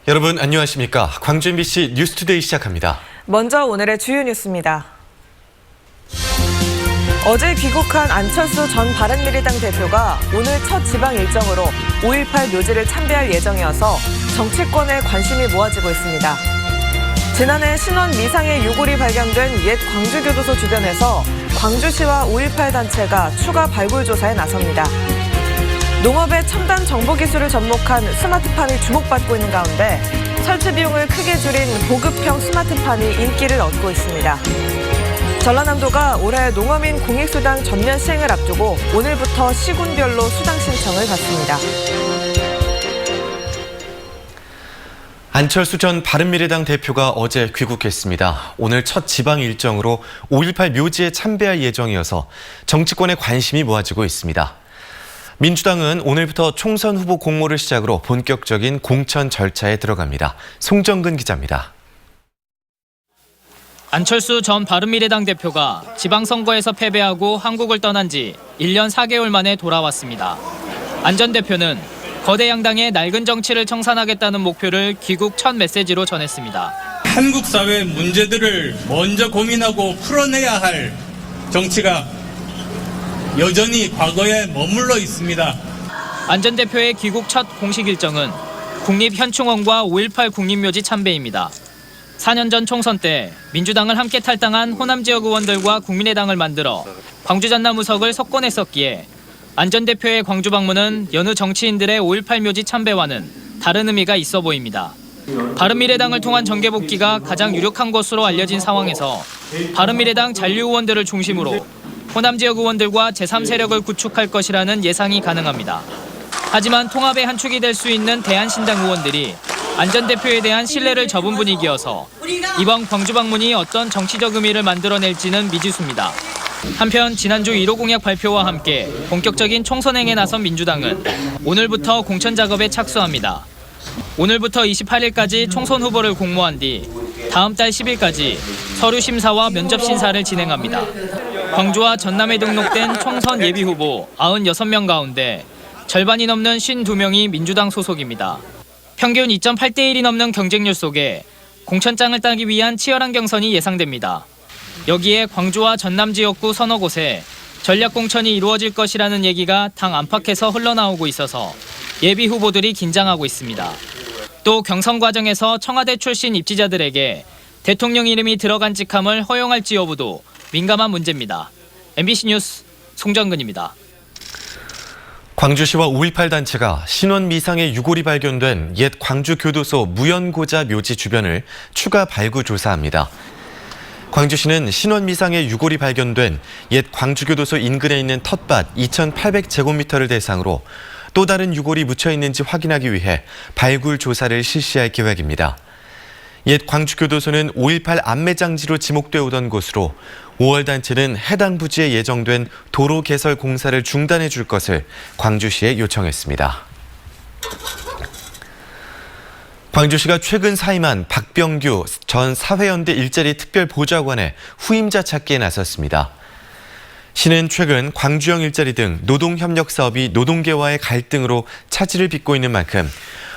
여러분 안녕하십니까? 광주 MBC 뉴스투데이 시작합니다. 먼저 오늘의 주요 뉴스입니다. 어제 귀국한 안철수 전 바른미래당 대표가 오늘 첫 지방 일정으로 5.18 묘지를 참배할 예정이어서 정치권에 관심이 모아지고 있습니다. 지난해 신원 미상의 유골이 발견된 옛 광주교도소 주변에서 광주시와 5.18 단체가 추가 발굴 조사에 나섭니다. 농업의 첨단 정보기술을 접목한 스마트팜이 주목받고 있는 가운데 설치 비용을 크게 줄인 보급형 스마트팜이 인기를 얻고 있습니다. 전라남도가 올해 농어민 공익수당 전면 시행을 앞두고 오늘부터 시군별로 수당 신청을 받습니다. 안철수 전 바른미래당 대표가 어제 귀국했습니다. 오늘 첫 지방 일정으로 5.18 묘지에 참배할 예정이어서 정치권에 관심이 모아지고 있습니다. 민주당은 오늘부터 총선 후보 공모를 시작으로 본격적인 공천 절차에 들어갑니다. 송정근 기자입니다. 안철수 전 바른미래당 대표가 지방선거에서 패배하고 한국을 떠난 지 1년 4개월 만에 돌아왔습니다. 안 전 대표는 거대 양당의 낡은 정치를 청산하겠다는 목표를 귀국 첫 메시지로 전했습니다. 한국 사회 문제들을 먼저 고민하고 풀어내야 할 정치가 여전히 과거에 머물러 있습니다. 안 전 대표의 귀국 첫 공식 일정은 국립현충원과 5.18 국립묘지 참배입니다. 4년 전 총선 때 민주당을 함께 탈당한 호남 지역 의원들과 국민의당을 만들어 광주 전남 의석을 석권했었기에 안 전 대표의 광주 방문은 여느 정치인들의 5.18 묘지 참배와는 다른 의미가 있어 보입니다. 바른미래당을 통한 정계 복귀가 가장 유력한 것으로 알려진 상황에서 바른미래당 잔류 의원들을 중심으로 호남 지역 의원들과 제3세력을 구축할 것이라는 예상이 가능합니다. 하지만 통합의 한 축이 될 수 있는 대한신당 의원들이 안 전 대표에 대한 신뢰를 접은 분위기여서 이번 광주 방문이 어떤 정치적 의미를 만들어낼지는 미지수입니다. 한편 지난주 1호 공약 발표와 함께 본격적인 총선행에 나선 민주당은 오늘부터 공천 작업에 착수합니다. 오늘부터 28일까지 총선 후보를 공모한 뒤 다음 달 10일까지 서류 심사와 면접 심사를 진행합니다. 광주와 전남에 등록된 총선 예비 후보 96명 가운데 절반이 넘는 52명이 민주당 소속입니다. 평균 2.8대 1이 넘는 경쟁률 속에 공천장을 따기 위한 치열한 경선이 예상됩니다. 여기에 광주와 전남 지역구 서너 곳에 전략 공천이 이루어질 것이라는 얘기가 당 안팎에서 흘러나오고 있어서 예비 후보들이 긴장하고 있습니다. 또 경선 과정에서 청와대 출신 입지자들에게 대통령 이름이 들어간 직함을 허용할지 여부도 민감한 문제입니다. MBC 뉴스 송정근입니다. 광주시와 5.18 단체가 신원 미상의 유골이 발견된 옛 광주교도소 무연고자 묘지 주변을 추가 발굴 조사합니다. 광주시는 신원 미상의 유골이 발견된 옛 광주교도소 인근에 있는 텃밭 2,800제곱미터를 대상으로 또 다른 유골이 묻혀 있는지 확인하기 위해 발굴 조사를 실시할 계획입니다. 옛 광주교도소는 5.18 안매장지로 지목돼 오던 곳으로 5월 단체는 해당 부지에 예정된 도로 개설 공사를 중단해 줄 것을 광주시에 요청했습니다. 광주시가 최근 사임한 박병규 전 사회연대 일자리 특별보좌관의 후임자 찾기에 나섰습니다. 시는 최근 광주형 일자리 등 노동협력 사업이 노동계와의 갈등으로 차질을 빚고 있는 만큼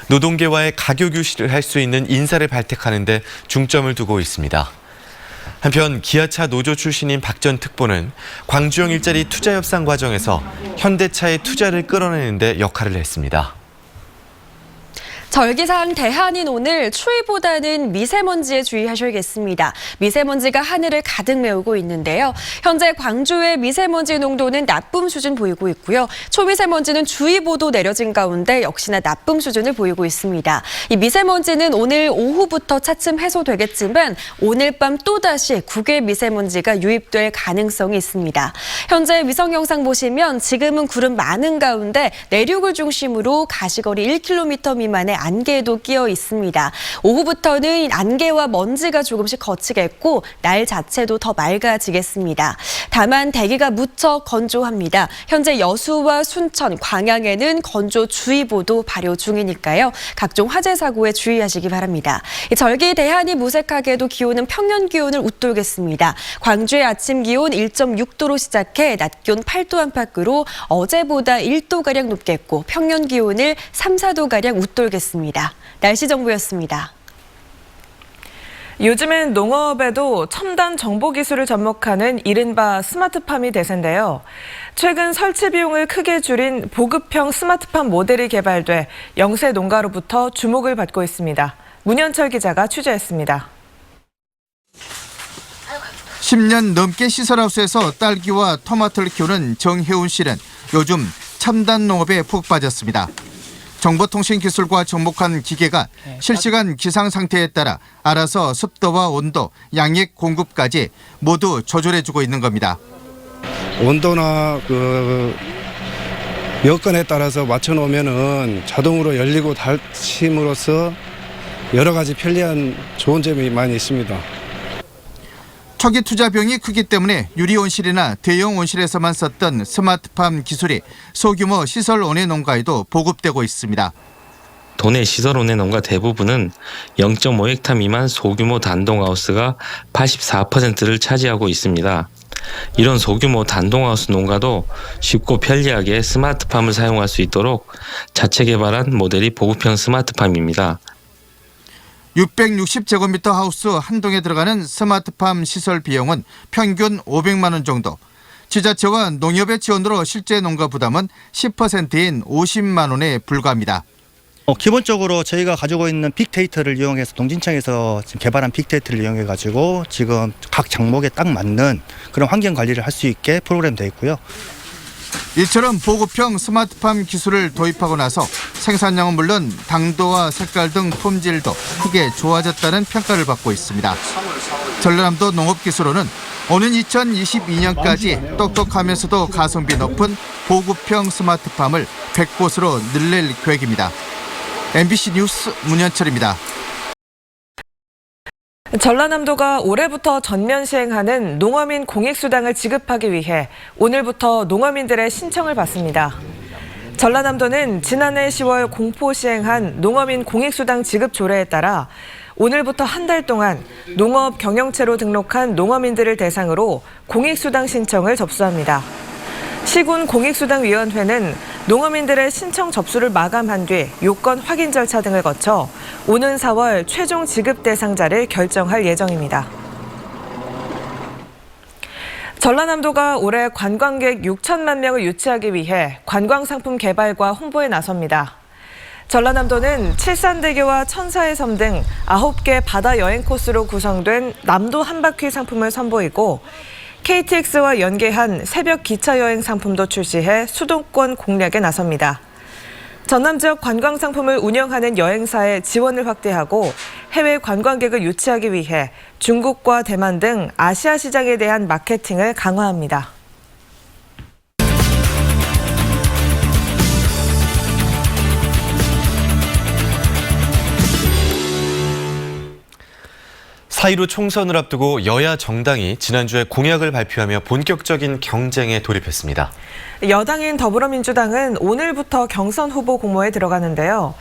노동계와의 가교규시를 할 수 있는 인사를 발탁하는 데 중점을 두고 있습니다. 한편 기아차 노조 출신인 박 전 특보는 광주형 일자리 투자 협상 과정에서 현대차의 투자를 끌어내는 데 역할을 했습니다. 절기상 대한인 오늘 추위보다는 미세먼지에 주의하셔야겠습니다. 미세먼지가 하늘을 가득 메우고 있는데요. 현재 광주의 미세먼지 농도는 나쁨 수준 보이고 있고요. 초미세먼지는 주의보도 내려진 가운데 역시나 나쁨 수준을 보이고 있습니다. 이 미세먼지는 오늘 오후부터 차츰 해소되겠지만 오늘 밤 또다시 국외 미세먼지가 유입될 가능성이 있습니다. 현재 위성 영상 보시면 지금은 구름 많은 가운데 내륙을 중심으로 가시거리 1km 미만의 안개도 끼어 있습니다. 오후부터는 안개와 먼지가 조금씩 거치겠고 날 자체도 더 맑아지겠습니다. 다만 대기가 무척 건조합니다. 현재 여수와 순천, 광양에는 건조주의보도 발효 중이니까요. 각종 화재 사고에 주의하시기 바랍니다. 절기 대한이 무색하게도 기온은 평년 기온을 웃돌겠습니다. 광주의 아침 기온 1.6도로 시작해 낮 기온 8도 안팎으로 어제보다 1도가량 높겠고 평년 기온을 3, 4도가량 웃돌겠습니다. 있습니다. 날씨 정보였습니다. 요즘엔 농업에도 첨단 정보 기술을 접목하는 이른바 스마트팜이 대세인데요. 최근 설치 비용을 크게 줄인 보급형 스마트팜 모델이 개발돼 영세 농가로부터 주목을 받고 있습니다. 문현철 기자가 취재했습니다. 10년 넘게 시설하우스에서 딸기와 토마토를 키우는 정혜운 씨는 요즘 첨단 농업에 푹 빠졌습니다. 정보통신기술과 접목한 기계가 실시간 기상 상태에 따라 알아서 습도와 온도, 양액 공급까지 모두 조절해주고 있는 겁니다. 온도나 여건에 따라서 맞춰놓으면은 자동으로 열리고 닫힘으로써 여러 가지 편리한 좋은 점이 많이 있습니다. 초기 투자 비용이 크기 때문에 유리온실이나 대형 온실에서만 썼던 스마트팜 기술이 소규모 시설 온해 농가에도 보급되고 있습니다. 도내 시설 온해 농가 대부분은 0.5헥타 미만 소규모 단독하우스가 84%를 차지하고 있습니다. 이런 소규모 단독하우스 농가도 쉽고 편리하게 스마트팜을 사용할 수 있도록 자체 개발한 모델이 보급형 스마트팜입니다. 660제곱미터 하우스 한 동에 들어가는 스마트팜 시설 비용은 평균 500만 원 정도. 지자체와 농협의 지원으로 실제 농가 부담은 10%인 50만 원에 불과합니다. 기본적으로 저희가 가지고 있는 빅데이터를 이용해서 농진청에서 지금 개발한 빅데이터를 이용해 가지고 지금 각 작목에 딱 맞는 그런 환경 관리를 할 수 있게 프로그램되어 있고요. 이처럼 보급형 스마트팜 기술을 도입하고 나서 생산량은 물론 당도와 색깔 등 품질도 크게 좋아졌다는 평가를 받고 있습니다. 전라남도 농업기술원은 오는 2022년까지 똑똑하면서도 가성비 높은 보급형 스마트팜을 100곳으로 늘릴 계획입니다. MBC 뉴스 문현철입니다. 전라남도가 올해부터 전면 시행하는 농어민 공익수당을 지급하기 위해 오늘부터 농어민들의 신청을 받습니다. 전라남도는 지난해 10월 공포 시행한 농어민 공익수당 지급 조례에 따라 오늘부터 한 달 동안 농업 경영체로 등록한 농어민들을 대상으로 공익수당 신청을 접수합니다. 시군 공익수당위원회는 농어민들의 신청 접수를 마감한 뒤 요건 확인 절차 등을 거쳐 오는 4월 최종 지급 대상자를 결정할 예정입니다. 전라남도가 올해 관광객 6천만 명을 유치하기 위해 관광상품 개발과 홍보에 나섭니다. 전라남도는 칠산대교와 천사의 섬 등 9개 바다 여행 코스로 구성된 남도 한바퀴 상품을 선보이고 KTX와 연계한 새벽 기차 여행 상품도 출시해 수도권 공략에 나섭니다. 전남 지역 관광 상품을 운영하는 여행사의 지원을 확대하고 해외 관광객을 유치하기 위해 중국과 대만 등 아시아 시장에 대한 마케팅을 강화합니다. 사.15 총선을 앞두고 여야 정당이 지난주에 공약을 발표하며 본격적인 경쟁에 돌입했습니다. 여당인 더불어민주당은 오늘부터 경선 후보 공모에 들어가는데요.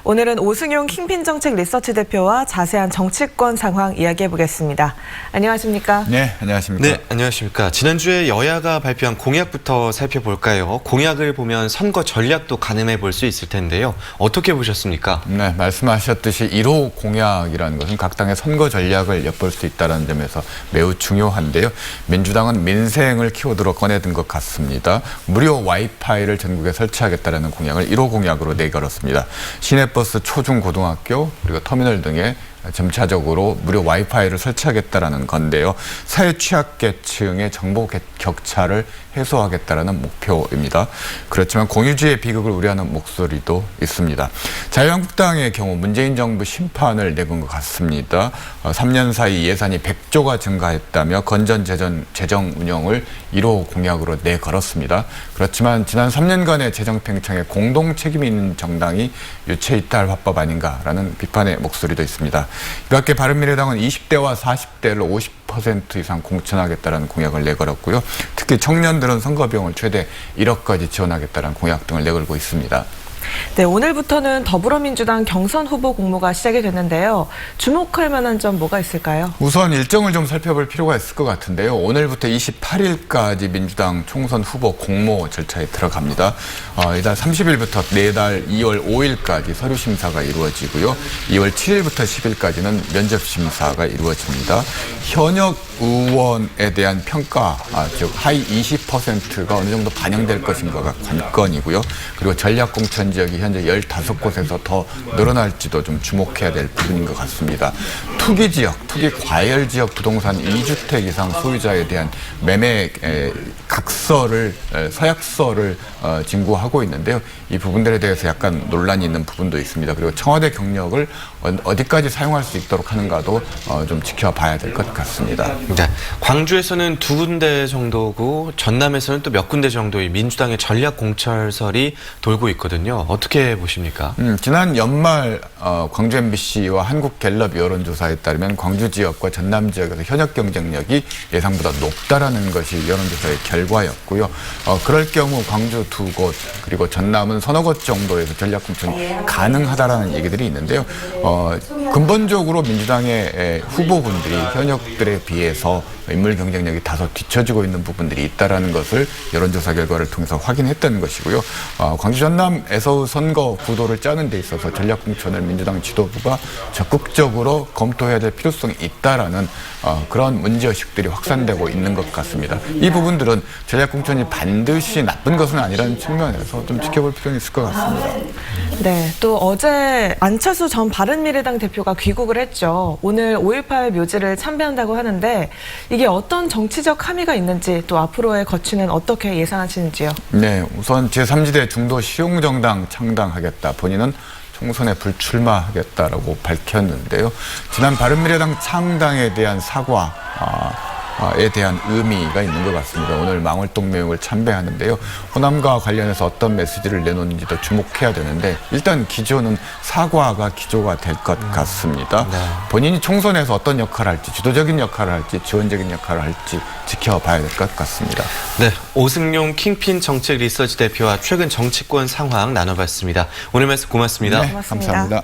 오늘은 오승용 킹핀정책 리서치 대표와 자세한 정치권 상황 이야기해보겠습니다. 안녕하십니까? 네, 안녕하십니까? 네, 안녕하십니까. 지난주에 여야가 발표한 공약부터 살펴볼까요? 공약을 보면 선거 전략도 가늠해 볼 수 있을 텐데요. 어떻게 보셨습니까? 네, 말씀하셨듯이 1호 공약이라는 것은 각 당의 선거 전략을 엿볼 수 있다는 점에서 매우 중요한데요. 민주당은 민생을 키워드로 꺼내든 것 같습니다. 무료 와이파이를 전국에 설치하겠다는 공약을 1호 공약으로 내걸었습니다. 시내버스, 초중고등학교 그리고 터미널 등에 점차적으로 무료 와이파이를 설치하겠다는 건데요. 사회 취약계층의 정보 격차를 해소하겠다는 목표입니다. 그렇지만 공유주의 비극을 우려하는 목소리도 있습니다. 자유한국당의 경우 문재인 정부 심판을 내건 것 같습니다. 3년 사이 예산이 100조가 증가했다며 건전재정 운영을 1호 공약으로 내걸었습니다. 그렇지만 지난 3년간의 재정 팽창에 공동 책임이 있는 정당이 유체이탈 화법 아닌가라는 비판의 목소리도 있습니다. 이 밖에 바른미래당은 20대와 40대를 50% 이상 공천하겠다는 공약을 내걸었고요. 특히 청년들은 선거 비용을 최대 1억까지 지원하겠다는 공약 등을 내걸고 있습니다. 네, 오늘부터는 더불어민주당 경선 후보 공모가 시작이 됐는데요. 주목할 만한 점 뭐가 있을까요? 우선 일정을 좀 살펴볼 필요가 있을 것 같은데요. 오늘부터 28일까지 민주당 총선 후보 공모 절차에 들어갑니다. 이달 30일부터 내달 2월 5일까지 서류 심사가 이루어지고요. 2월 7일부터 10일까지는 면접 심사가 이루어집니다. 현역 의원에 대한 평가, 즉 하위 20%가 어느 정도 반영될 것인가가 관건이고요. 그리고 전략공천 지역이 현재 15곳에서 더 늘어날지도 좀 주목해야 될 부분인 것 같습니다. 투기 지역, 투기 과열 지역 부동산 2주택 이상 소유자에 대한 매매 각서를, 서약서를 진구하고 있는데요. 이 부분들에 대해서 약간 논란이 있는 부분도 있습니다. 그리고 청와대 경력을 어디까지 사용할 수 있도록 하는가도 좀 지켜봐야 될 것 같습니다. 네, 광주에서는 2군데 정도고 전남에서는 또 몇 군데 정도의 민주당의 전략 공천설이 돌고 있거든요. 어떻게 보십니까? 지난 연말 광주 MBC와 한국갤럽 여론조사에 따르면 광주 지역과 전남 지역에서 현역 경쟁력이 예상보다 높다라는 것이 여론조사의 결과였고요. 그럴 경우 광주 2곳 그리고 전남은 서너 곳 정도에서 전략 공천이 가능하다라는 얘기들이 있는데요. 근본적으로 민주당의 후보군들이 현역들에 비해서 인물 경쟁력이 다소 뒤처지고 있는 부분들이 있다라는 것을 여론조사 결과를 통해서 확인했던 것이고요. 광주 전남에서 선거 구도를 짜는 데 있어서 전략 공천을 민주당 지도부가 적극적으로 검토해야 될 필요성이 있다라는 그런 문제의식들이 확산되고 있는 것 같습니다. 이 부분들은 전략 공천이 반드시 나쁜 것은 아니라는 측면에서 좀 지켜볼 필요는 있을 것 같습니다. 네, 또 어제 안철수 전 바른미래당 대표가 귀국을 했죠. 오늘 5.18 묘지를 참배한다고 하는데 이게 어떤 정치적 함의가 있는지 또 앞으로의 거취는 어떻게 예상하시는지요? 네, 우선 제3지대 중도 시용정당 창당하겠다. 본인은 총선에 불출마하겠다라고 밝혔는데요. 지난 바른미래당 창당에 대한 사과에 대한 의미가 있는 것 같습니다. 오늘 망월동묘역을 참배하는데요. 호남과 관련해서 어떤 메시지를 내놓는지도 주목해야 되는데 일단 기조는 사과가 기조가 될 것 같습니다. 네. 본인이 총선에서 어떤 역할을 할지, 주도적인 역할을 할지, 지원적인 역할을 할지 지켜봐야 될 것 같습니다. 네, 오승용 킹핀 정책 리서치 대표와 최근 정치권 상황 나눠봤습니다. 오늘 말씀 고맙습니다. 네, 고맙습니다. 감사합니다.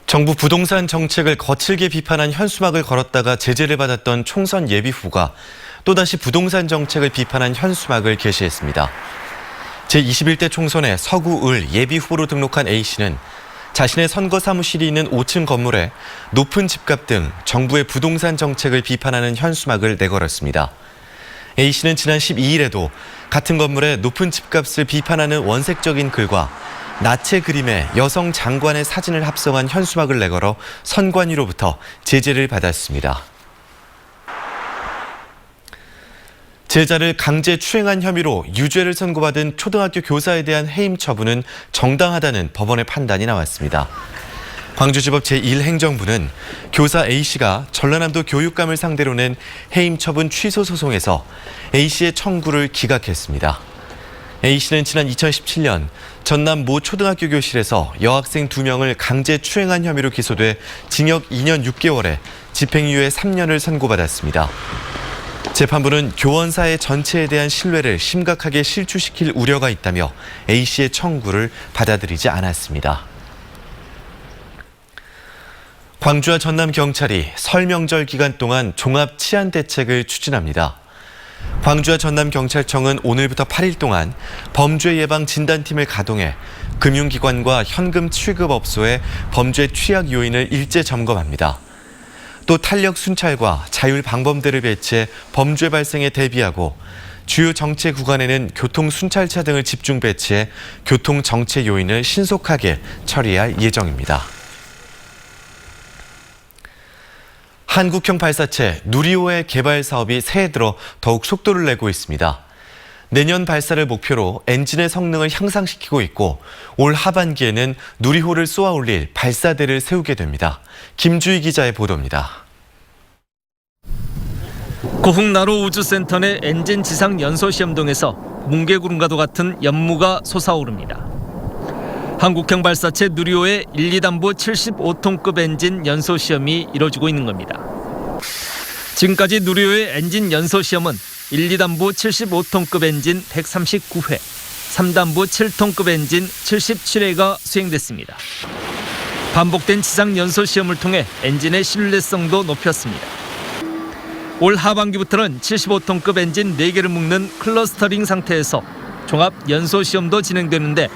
정부 부동산 정책을 거칠게 비판한 현수막을 걸었다가 제재를 받았던 총선 예비 후보가 또다시 부동산 정책을 비판한 현수막을 게시했습니다. 제21대 총선에 서구을 예비 후보로 등록한 A씨는 자신의 선거 사무실이 있는 5층 건물에 높은 집값 등 정부의 부동산 정책을 비판하는 현수막을 내걸었습니다. A씨는 지난 12일에도 같은 건물에 높은 집값을 비판하는 원색적인 글과 나체 그림의 여성 장관의 사진을 합성한 현수막을 내걸어 선관위로부터 제재를 받았습니다. 제자를 강제 추행한 혐의로 유죄를 선고받은 초등학교 교사에 대한 해임 처분은 정당하다는 법원의 판단이 나왔습니다. 광주지법 제1행정부는 교사 A씨가 전라남도 교육감을 상대로 낸 해임 처분 취소 소송에서 A씨의 청구를 기각했습니다. A씨는 지난 2017년 전남 모 초등학교 교실에서 여학생 2명을 강제 추행한 혐의로 기소돼 징역 2년 6개월에 집행유예 3년을 선고받았습니다. 재판부는 교원사회 전체에 대한 신뢰를 심각하게 실추시킬 우려가 있다며 A씨의 청구를 받아들이지 않았습니다. 광주와 전남 경찰이 설 명절 기간 동안 종합 치안 대책을 추진합니다. 광주와 전남경찰청은 오늘부터 8일 동안 범죄 예방 진단팀을 가동해 금융기관과 현금 취급업소의 범죄 취약 요인을 일제 점검합니다. 또 탄력 순찰과 자율 방범대를 배치해 범죄 발생에 대비하고 주요 정체 구간에는 교통 순찰차 등을 집중 배치해 교통 정체 요인을 신속하게 처리할 예정입니다. 한국형 발사체 누리호의 개발 사업이 새해 들어 더욱 속도를 내고 있습니다. 내년 발사를 목표로 엔진의 성능을 향상시키고 있고 올 하반기에는 누리호를 쏘아 올릴 발사대를 세우게 됩니다. 김주희 기자의 보도입니다. 고흥나로 우주센터 내 엔진 지상 연소 시험동에서 뭉게구름과도 같은 연무가 솟아오릅니다. 한국형 발사체 누리호의 1, 2단부 75톤급 엔진 연소 시험이 이뤄지고 있는 겁니다. 지금까지 누리호의 엔진 연소 시험은 1, 2단부 75톤급 엔진 139회, 3단부 7톤급 엔진 77회가 수행됐습니다. 반복된 지상 연소 시험을 통해 엔진의 신뢰성도 높였습니다. 올 하반기부터는 75톤급 엔진 4개를 묶는 클러스터링 상태에서 종합 연소 시험도 진행되는데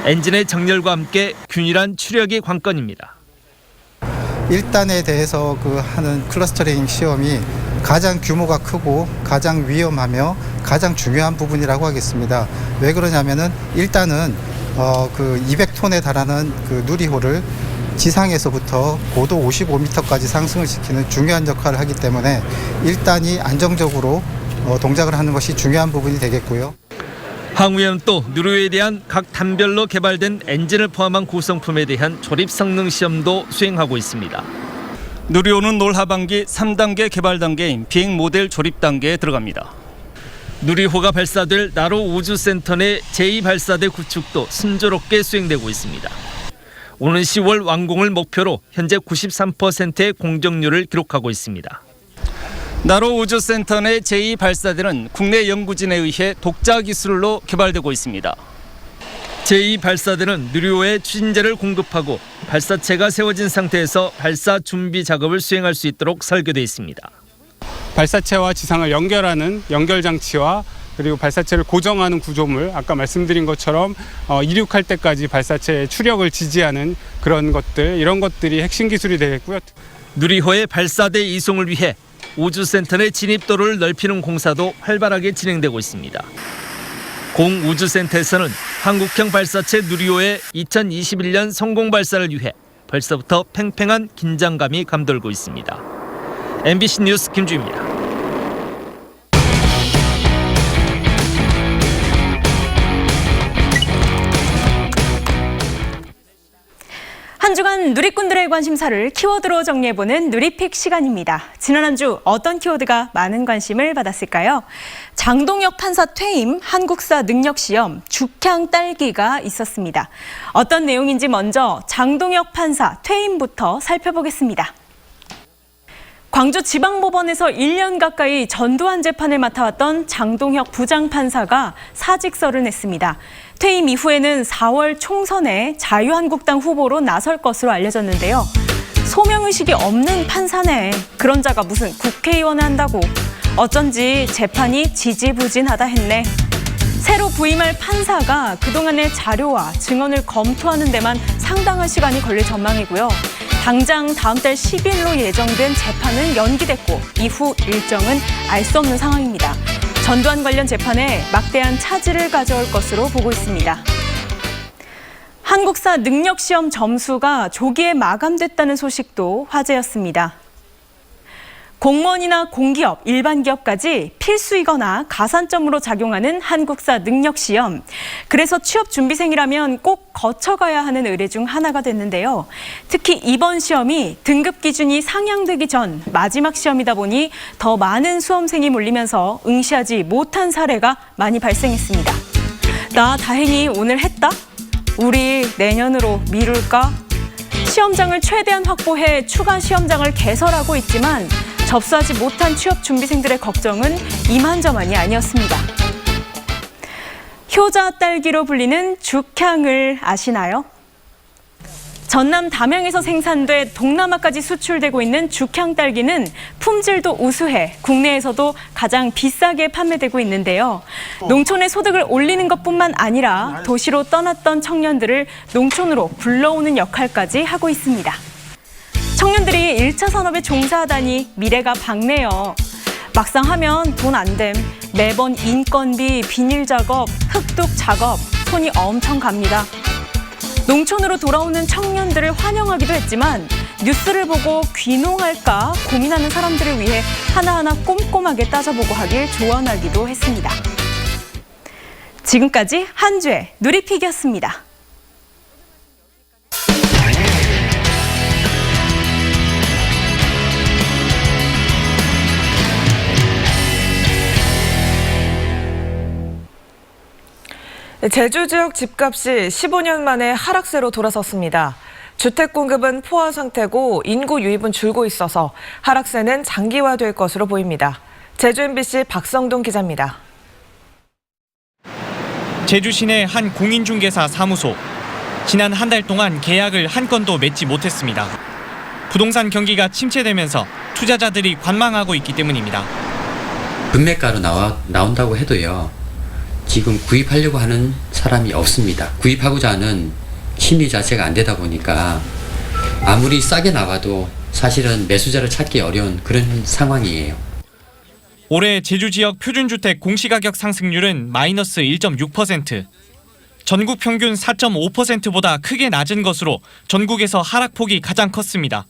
엔진의 정렬과 함께 균일한 추력이 관건입니다. 1단에 대해서 하는 클러스터링 시험이 가장 규모가 크고 가장 위험하며 가장 중요한 부분이라고 하겠습니다. 왜 그러냐면은 1단은 200톤에 달하는 누리호를 지상에서부터 고도 55m까지 상승을 시키는 중요한 역할을 하기 때문에 1단이 안정적으로 동작을 하는 것이 중요한 부분이 되겠고요. 항우에는 또 누리호에 대한 각 단별로 개발된 엔진을 포함한 구성품에 대한 조립 성능 시험도 수행하고 있습니다. 누리호는 올 하반기 3단계 개발 단계인 비행 모델 조립 단계에 들어갑니다. 누리호가 발사될 나로 우주센터 내 제2발사대 구축도 순조롭게 수행되고 있습니다. 오는 10월 완공을 목표로 현재 93%의 공정률을 기록하고 있습니다. 나로 우주센터 내 제2발사대는 국내 연구진에 의해 독자 기술로 개발되고 있습니다. 제2발사대는 누리호에 추진제를 공급하고 발사체가 세워진 상태에서 발사 준비 작업을 수행할 수 있도록 설계되어 있습니다. 발사체와 지상을 연결하는 연결장치와 그리고 발사체를 고정하는 구조물, 아까 말씀드린 것처럼 이륙할 때까지 발사체의 추력을 지지하는 그런 것들, 이런 것들이 핵심 기술이 되겠고요. 누리호의 발사대 이송을 위해 우주센터 내 진입도를 넓히는 공사도 활발하게 진행되고 있습니다. 공우주센터에서는 한국형 발사체 누리호의 2021년 성공 발사를 위해 벌써부터 팽팽한 긴장감이 감돌고 있습니다. MBC 뉴스 김주입니다. 한 주간 누리꾼들의 관심사를 키워드로 정리해보는 누리픽 시간입니다. 지난 한 주 어떤 키워드가 많은 관심을 받았을까요? 장동혁 판사 퇴임, 한국사 능력시험, 죽향 딸기가 있었습니다. 어떤 내용인지 먼저 장동혁 판사 퇴임부터 살펴보겠습니다. 광주지방법원에서 1년 가까이 전두환 재판을 맡아왔던 장동혁 부장판사가 사직서를 냈습니다. 퇴임 이후에는 4월 총선에 자유한국당 후보로 나설 것으로 알려졌는데요. 소명의식이 없는 판사네. 그런 자가 무슨 국회의원을 한다고. 어쩐지 재판이 지지부진하다 했네. 새로 부임할 판사가 그동안의 자료와 증언을 검토하는 데만 상당한 시간이 걸릴 전망이고요. 당장 다음 달 10일로 예정된 재판은 연기됐고 이후 일정은 알 수 없는 상황입니다. 전두환 관련 재판에 막대한 차질을 가져올 것으로 보고 있습니다. 한국사 능력시험 점수가 조기에 마감됐다는 소식도 화제였습니다. 공무원이나 공기업, 일반 기업까지 필수이거나 가산점으로 작용하는 한국사 능력시험. 그래서 취업준비생이라면 꼭 거쳐가야 하는 의뢰 중 하나가 됐는데요. 특히 이번 시험이 등급 기준이 상향되기 전 마지막 시험이다 보니 더 많은 수험생이 몰리면서 응시하지 못한 사례가 많이 발생했습니다. 나 다행히 오늘 했다? 우리 내년으로 미룰까? 시험장을 최대한 확보해 추가 시험장을 개설하고 있지만 접수하지 못한 취업준비생들의 걱정은 이만저만이 아니었습니다. 효자 딸기로 불리는 죽향을 아시나요? 전남 담양에서 생산돼 동남아까지 수출되고 있는 죽향 딸기는 품질도 우수해 국내에서도 가장 비싸게 판매되고 있는데요. 농촌의 소득을 올리는 것뿐만 아니라 도시로 떠났던 청년들을 농촌으로 불러오는 역할까지 하고 있습니다. 청년들이 1차 산업에 종사하다니 미래가 밝네요. 막상 하면 돈 안 됨. 매번 인건비, 비닐 작업, 흑둑 작업, 손이 엄청 갑니다. 농촌으로 돌아오는 청년들을 환영하기도 했지만 뉴스를 보고 귀농할까 고민하는 사람들을 위해 하나하나 꼼꼼하게 따져보고 하길 조언하기도 했습니다. 지금까지 한 주의 누리픽이었습니다. 제주 지역 집값이 15년 만에 하락세로 돌아섰습니다. 주택 공급은 포화 상태고 인구 유입은 줄고 있어서 하락세는 장기화될 것으로 보입니다. 제주 MBC 박성동 기자입니다. 제주 시내 한 공인중개사 사무소. 지난 한 달 동안 계약을 한 건도 맺지 못했습니다. 부동산 경기가 침체되면서 투자자들이 관망하고 있기 때문입니다. 금매가로 나온다고 해도요. 지금 구입하려고 하는 사람이 없습니다. 구입하고자 하는 심리 자체가 안 되다 보니까 아무리 싸게 나와도 사실은 매수자를 찾기 어려운 그런 상황이에요. 올해 제주 지역 표준주택 공시가격 상승률은 마이너스 1.6%. 전국 평균 4.5%보다 크게 낮은 것으로 전국에서 하락폭이 가장 컸습니다.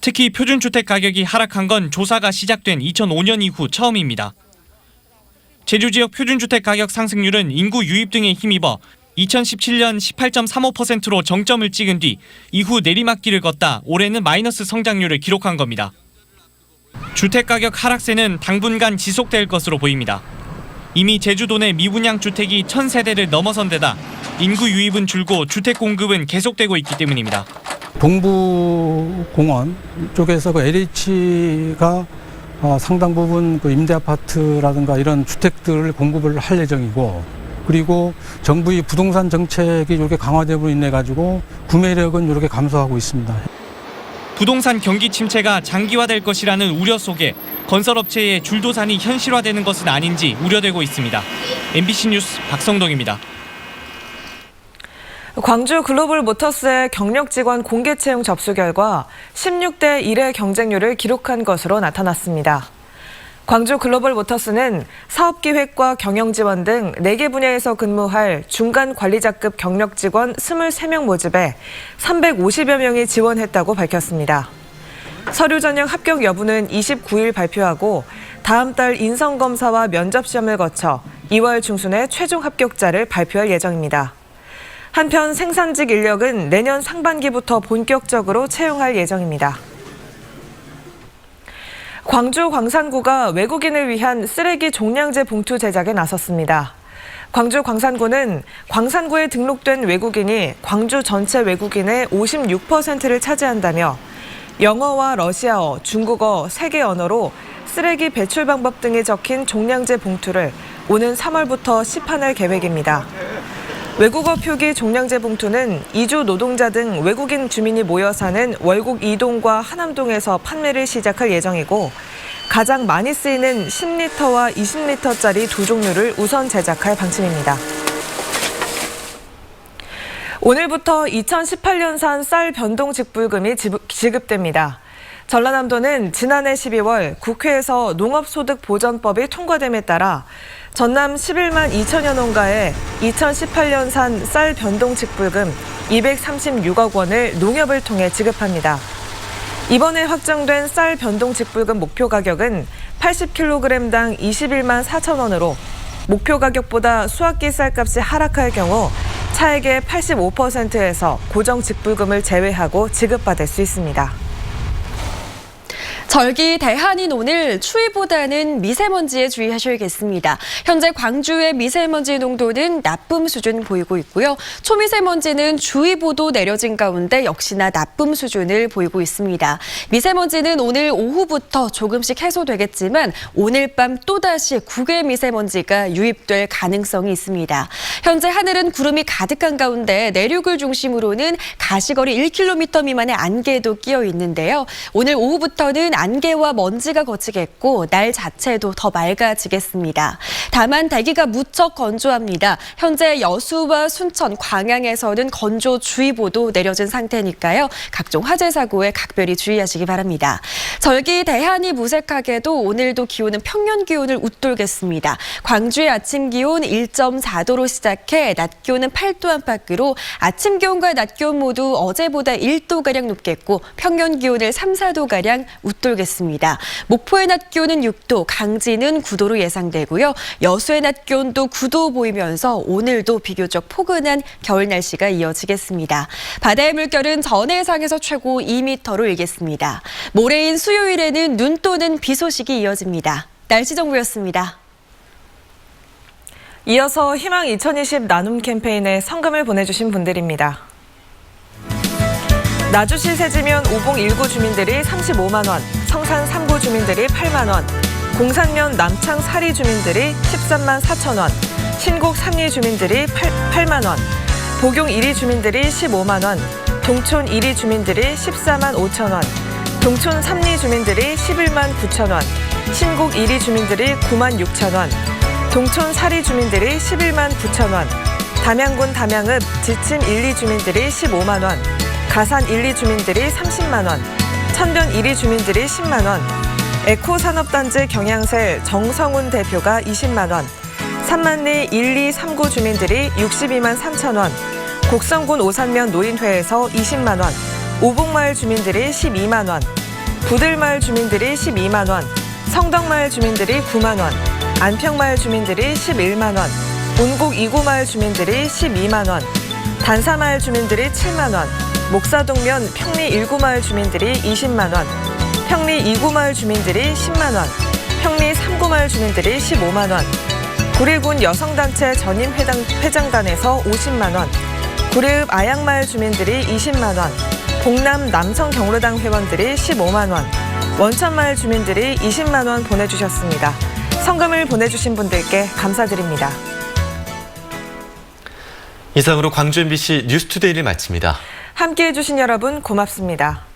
특히 표준주택 가격이 하락한 건 조사가 시작된 2005년 이후 처음입니다. 제주 지역 표준주택 가격 상승률은 인구 유입 등에 힘입어 2017년 18.35%로 정점을 찍은 뒤 이후 내리막길을 걷다 올해는 마이너스 성장률을 기록한 겁니다. 주택가격 하락세는 당분간 지속될 것으로 보입니다. 이미 제주도 내 미분양 주택이 1000세대를 넘어선 데다 인구 유입은 줄고 주택 공급은 계속되고 있기 때문입니다. 동부공원 쪽에서 그 LH가 상당 부분 그 임대 아파트라든가 이런 주택들을 공급을 할 예정이고, 그리고 정부의 부동산 정책이 이렇게 강화되고 인해 가지고 구매력은 이렇게 감소하고 있습니다. 부동산 경기 침체가 장기화될 것이라는 우려 속에 건설업체의 줄도산이 현실화되는 것은 아닌지 우려되고 있습니다. MBC 뉴스 박성동입니다. 광주 글로벌 모터스의 경력 직원 공개 채용 접수 결과 16대 1의 경쟁률을 기록한 것으로 나타났습니다. 광주 글로벌 모터스는 사업기획과 경영지원 등 4개 분야에서 근무할 중간 관리자급 경력 직원 23명 모집에 350여 명이 지원했다고 밝혔습니다. 서류 전형 합격 여부는 29일 발표하고 다음 달 인성검사와 면접시험을 거쳐 2월 중순에 최종 합격자를 발표할 예정입니다. 한편 생산직 인력은 내년 상반기부터 본격적으로 채용할 예정입니다. 광주 광산구가 외국인을 위한 쓰레기 종량제 봉투 제작에 나섰습니다. 광주 광산구는 광산구에 등록된 외국인이 광주 전체 외국인의 56%를 차지한다며 영어와 러시아어, 중국어 3개 언어로 쓰레기 배출 방법 등이 적힌 종량제 봉투를 오는 3월부터 시판할 계획입니다. 외국어 표기 종량제 봉투는 이주 노동자 등 외국인 주민이 모여 사는 월곡 2동과 하남동에서 판매를 시작할 예정이고, 가장 많이 쓰이는 10리터와 20리터짜리 두 종류를 우선 제작할 방침입니다. 오늘부터 2018년산 쌀 변동 직불금이 지급됩니다. 전라남도는 지난해 12월 국회에서 농업소득보전법이 통과됨에 따라 전남 11만 2천여 농가에 2018년산 쌀 변동 직불금 236억 원을 농협을 통해 지급합니다. 이번에 확정된 쌀 변동 직불금 목표 가격은 80kg당 21만 4천 원으로 목표 가격보다 수확기 쌀값이 하락할 경우 차액의 85%에서 고정 직불금을 제외하고 지급받을 수 있습니다. 절기 대한인 오늘 추위보다는 미세먼지에 주의하셔야겠습니다. 현재 광주의 미세먼지 농도는 나쁨 수준 보이고 있고요. 초미세먼지는 주의보도 내려진 가운데 역시나 나쁨 수준을 보이고 있습니다. 미세먼지는 오늘 오후부터 조금씩 해소되겠지만 오늘 밤 또다시 국외 미세먼지가 유입될 가능성이 있습니다. 현재 하늘은 구름이 가득한 가운데 내륙을 중심으로는 가시거리 1km 미만의 안개도 끼어 있는데요. 오늘 오후부터는 안개와 먼지가 걷히겠고 날 자체도 더 맑아지겠습니다. 다만 대기가 무척 건조합니다. 현재 여수와 순천, 광양에서는 건조주의보도 내려진 상태니까요. 각종 화재 사고에 각별히 주의하시기 바랍니다. 절기 대한이 무색하게도 오늘도 기온은 평년 기온을 웃돌겠습니다. 광주의 아침 기온 1.4도로 시작해 낮 기온은 8도 안팎으로 아침 기온과 낮 기온 모두 어제보다 1도가량 높겠고 평년 기온을 3, 4도가량 웃돌겠습니다. 목포의 낮 기온은 6도, 강진은 9도로 예상되고요. 여수의 낮 기온도 9도 보이면서 오늘도 비교적 포근한 겨울 날씨가 이어지겠습니다. 바다의 물결은 전해상에서 최고 2m로 일겠습니다. 모레인 수요일에는 눈 또는 비 소식이 이어집니다. 날씨 정보였습니다. 이어서 희망 2020 나눔 캠페인에 성금을 보내주신 분들입니다. 나주시 세지면 오봉 1구 주민들이 35만 원, 성산 3구 주민들이 8만 원, 공산면 남창 4리 주민들이 13만 4천 원, 신곡 3리 주민들이 8만 원, 보경 1리 주민들이 15만 원, 동촌 1리 주민들이 14만 5천 원, 동촌 3리 주민들이 11만 9천 원, 신곡 1리 주민들이 9만 6천 원, 동촌 4리 주민들이 11만 9천 원, 담양군 담양읍 지침 1리 주민들이 15만 원, 가산 1리 주민들이 30만 원, 천변 1리 주민들이 10만 원, 에코산업단지 경양셀 정성훈 대표가 20만 원, 삼만리 1, 2, 3구 주민들이 62만 3천 원, 곡성군 오산면 노인회에서 20만 원, 오봉마을 주민들이 12만 원, 부들마을 주민들이 12만 원, 성덕마을 주민들이 9만 원, 안평마을 주민들이 11만 원, 온곡 2구마을 주민들이 12만 원, 단사마을 주민들이 7만 원, 목사동면 평리 1구마을 주민들이 20만 원, 평리 2구마을 주민들이 10만 원, 평리 3구마을 주민들이 15만 원, 구리군 여성단체 전임회장단에서 50만 원, 구리읍 아양마을 주민들이 20만 원, 봉남 남성경로당 회원들이 15만 원, 원천마을 주민들이 20만 원 보내주셨습니다. 성금을 보내주신 분들께 감사드립니다. 이상으로 광주 MBC 뉴스투데이를 마칩니다. 함께해 주신 여러분 고맙습니다.